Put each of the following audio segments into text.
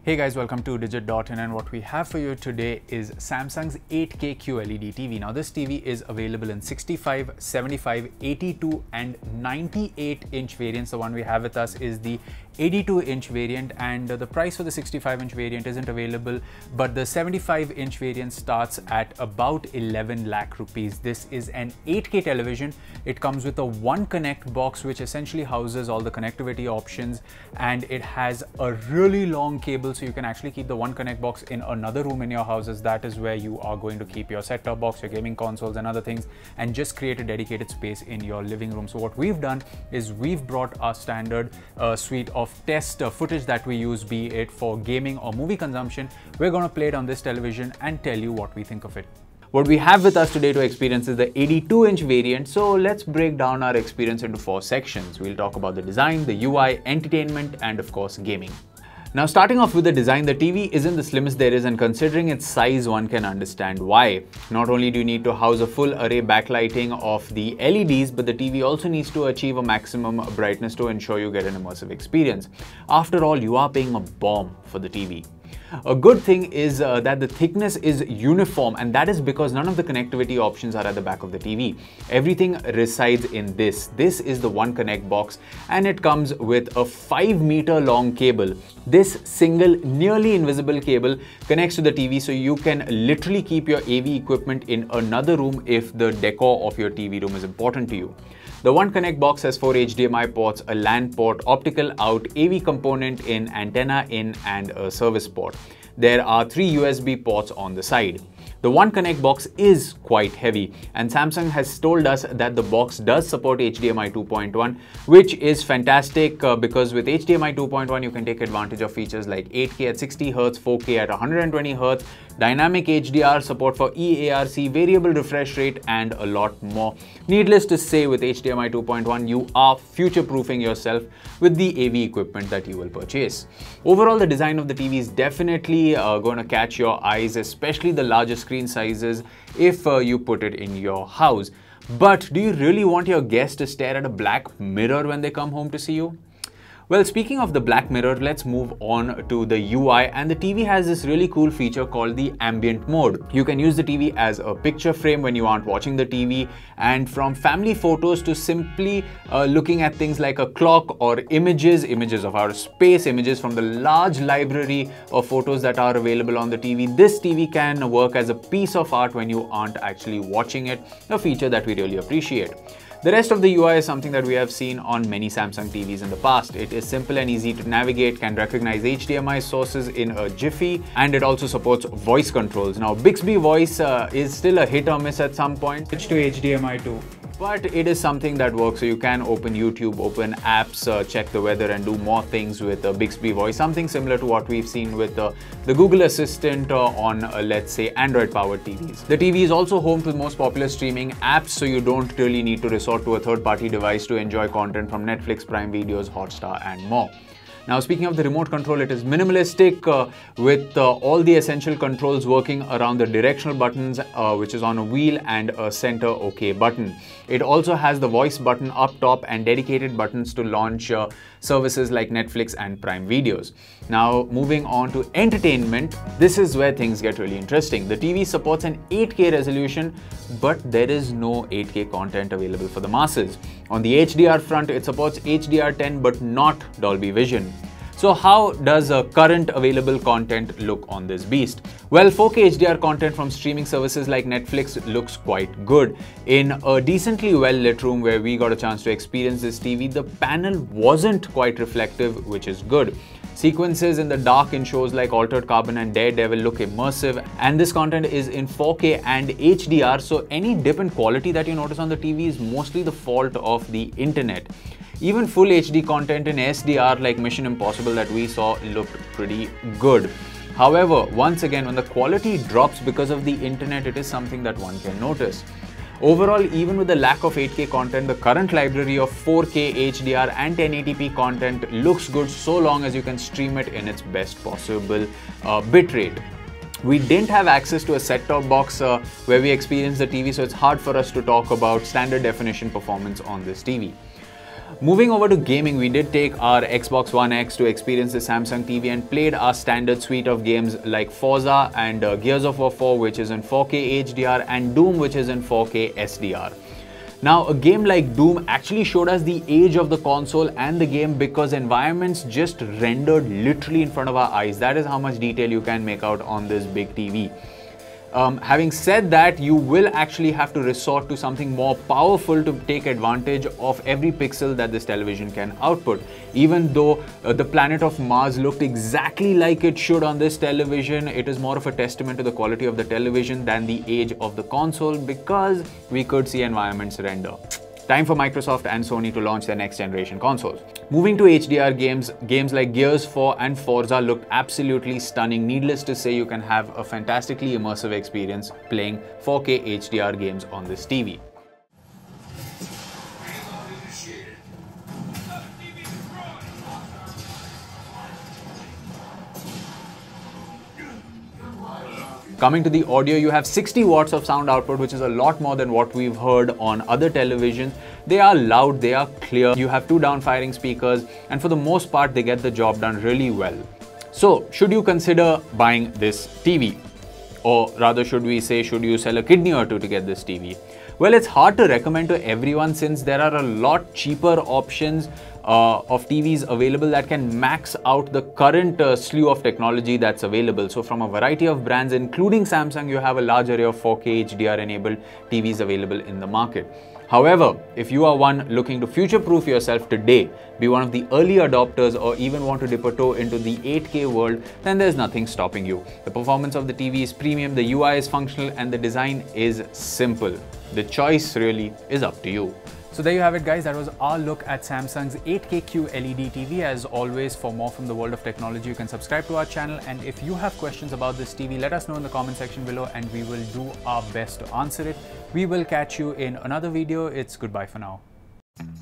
Hey guys, welcome to Digit.in, and what we have for you today is Samsung's 8K QLED TV. Now this TV is available in 65, 75, 82 and 98-inch variants. The one we have with us is the 82-inch variant, and the price for the 65-inch variant isn't available, but the 75-inch variant starts at about 11 lakh rupees. This is an 8K television. It comes with a One Connect box, which essentially houses all the connectivity options, and it has a really long cable, so you can actually keep the One Connect box in another room in your houses. That is where you are going to keep your set-top box, your gaming consoles and other things, and just create a dedicated space in your living room. So what we've done is we've brought our standard suite of test footage that we use, be it for gaming or movie consumption. We're going to play it on this television and tell you what we think of it. What we have with us today to experience is the 82-inch variant. So let's break down our experience into 4 sections. We'll talk about the design, the UI, entertainment, and of course gaming. Now, starting off with the design, the TV isn't the slimmest there is, and considering its size, one can understand why. Not only do you need to house a full array backlighting of the LEDs, but the TV also needs to achieve a maximum brightness to ensure you get an immersive experience. After all, you are paying a bomb for the TV. A good thing is that the thickness is uniform, and that is because none of the connectivity options are at the back of the TV. Everything resides in this. This is the One Connect box, and it comes with a 5-meter long cable. This single, nearly invisible cable connects to the TV, so you can literally keep your AV equipment in another room if the decor of your TV room is important to you. The One Connect box has 4 HDMI ports, a LAN port, optical out, AV component in, antenna in, and a service port. There are 3 USB ports on the side. The One Connect box is quite heavy, and Samsung has told us that the box does support HDMI 2.1, which is fantastic because with HDMI 2.1 you can take advantage of features like 8K at 60Hz, 4K at 120Hz, dynamic HDR, support for eARC, variable refresh rate, and a lot more. Needless to say, with HDMI 2.1 you are future-proofing yourself with the AV equipment that you will purchase. Overall, the design of the TV is definitely going to catch your eyes, especially the larger screen sizes if you put it in your house. But do you really want your guests to stare at a black mirror when they come home to see you? Well, speaking of the black mirror, let's move on to the UI, and the TV has this really cool feature called the ambient mode. You can use the TV as a picture frame when you aren't watching the TV, and from family photos to simply looking at things like a clock or images of outer space, images from the large library of photos that are available on the TV. This TV can work as a piece of art when you aren't actually watching it, a feature that we really appreciate. The rest of the UI is something that we have seen on many Samsung TVs in the past. It is simple and easy to navigate, can recognize HDMI sources in a jiffy, and it also supports voice controls. Now, Bixby Voice is still a hit or miss at some point. Switch to HDMI too. But it is something that works, so you can open YouTube, open apps, check the weather, and do more things with Bixby Voice, something similar to what we've seen with the Google Assistant on, let's say, Android-powered TVs. The TV is also home to the most popular streaming apps, so you don't really need to resort to a third-party device to enjoy content from Netflix, Prime Videos, Hotstar, and more. Now, speaking of the remote control, it is minimalistic with all the essential controls working around the directional buttons, which is on a wheel, and a center OK button. It also has the voice button up top and dedicated buttons to launch services like Netflix and Prime Videos. Now, moving on to entertainment, this is where things get really interesting. The TV supports an 8K resolution, but there is no 8K content available for the masses. On the HDR front, it supports HDR10 but not Dolby Vision. So how does current available content look on this beast? Well, 4K HDR content from streaming services like Netflix looks quite good. In a decently well-lit room where we got a chance to experience this TV, the panel wasn't quite reflective, which is good. Sequences in the dark in shows like Altered Carbon and Daredevil look immersive, and this content is in 4K and HDR, so any dip in quality that you notice on the TV is mostly the fault of the internet. Even full HD content in SDR like Mission Impossible that we saw looked pretty good. However, once again, when the quality drops because of the internet, it is something that one can notice. Overall, even with the lack of 8K content, the current library of 4K, HDR and 1080p content looks good so long as you can stream it in its best possible bitrate. We didn't have access to a set-top box where we experienced the TV, so it's hard for us to talk about standard definition performance on this TV. Moving over to gaming, we did take our Xbox One X to experience the Samsung TV and played our standard suite of games like Forza and Gears of War 4, which is in 4K HDR, and Doom, which is in 4K SDR. Now, a game like Doom actually showed us the age of the console and the game because environments just rendered literally in front of our eyes. That is how much detail you can make out on this big TV. Having said that, you will actually have to resort to something more powerful to take advantage of every pixel that this television can output. Even though the planet of Mars looked exactly like it should on this television, it is more of a testament to the quality of the television than the age of the console because we could see environments render. Time for Microsoft and Sony to launch their next generation consoles. Moving to HDR games, games like Gears 4 and Forza looked absolutely stunning. Needless to say, you can have a fantastically immersive experience playing 4K HDR games on this TV. Coming to the audio, you have 60 watts of sound output, which is a lot more than what we've heard on other televisions. They are loud, they are clear. You have two down-firing speakers, and for the most part, they get the job done really well. So, should you consider buying this TV? Or rather, should we say, should you sell a kidney or two to get this TV? Well, it's hard to recommend to everyone since there are a lot cheaper options of TVs available that can max out the current slew of technology that's available. So from a variety of brands, including Samsung, you have a large array of 4K HDR enabled TVs available in the market. However, if you are one looking to future-proof yourself today, be one of the early adopters, or even want to dip a toe into the 8K world, then there's nothing stopping you. The performance of the TV is premium, the UI is functional, and the design is simple. The choice really is up to you. So there you have it, guys. That was our look at Samsung's 8K QLED TV. As always, for more from the world of technology, you can subscribe to our channel. And if you have questions about this TV, let us know in the comment section below and we will do our best to answer it. We will catch you in another video. It's goodbye for now.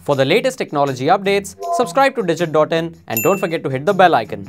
For the latest technology updates, subscribe to Digit.in and don't forget to hit the bell icon.